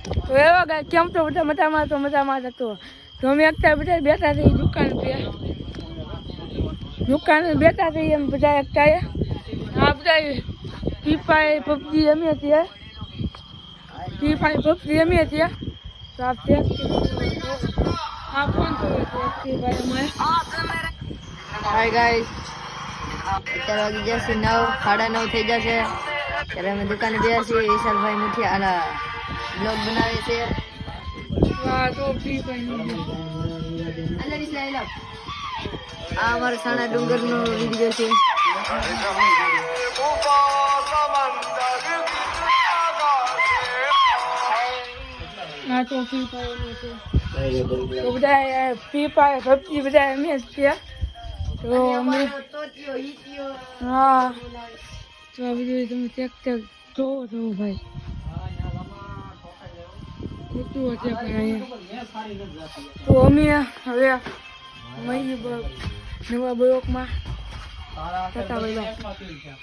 તો એવા ગાય કેમ તો બધા મજામાં હતો તો અમે અત્યારે બધા બેઠા થઈ દુકાન પે બેઠા થઈ એમ બધા એકતા આ બધા ફ્રી પબજી રમીએ છીએ તો આપ ફોન હાય ગાઈસ અત્યારે વાગી જશે 9 9:30 થઈ જશે ત્યારે અમે દુકાને ગયા છીએ વિશાલભાઈ મુઠિયા બ્લોગ બનાવે છે તો ફ્રી આ અમારા સાણા ડુંગરનો વિડીયો છે ના તો ફ્રી તો બધા ફ્રી પબજી બધા અમે જ છે તો અમે હા તો આ વિડીયો તમે ચેક જોવો છો ભાઈ કેટલું છે તો અમે હવે નવા બ્લોકમાં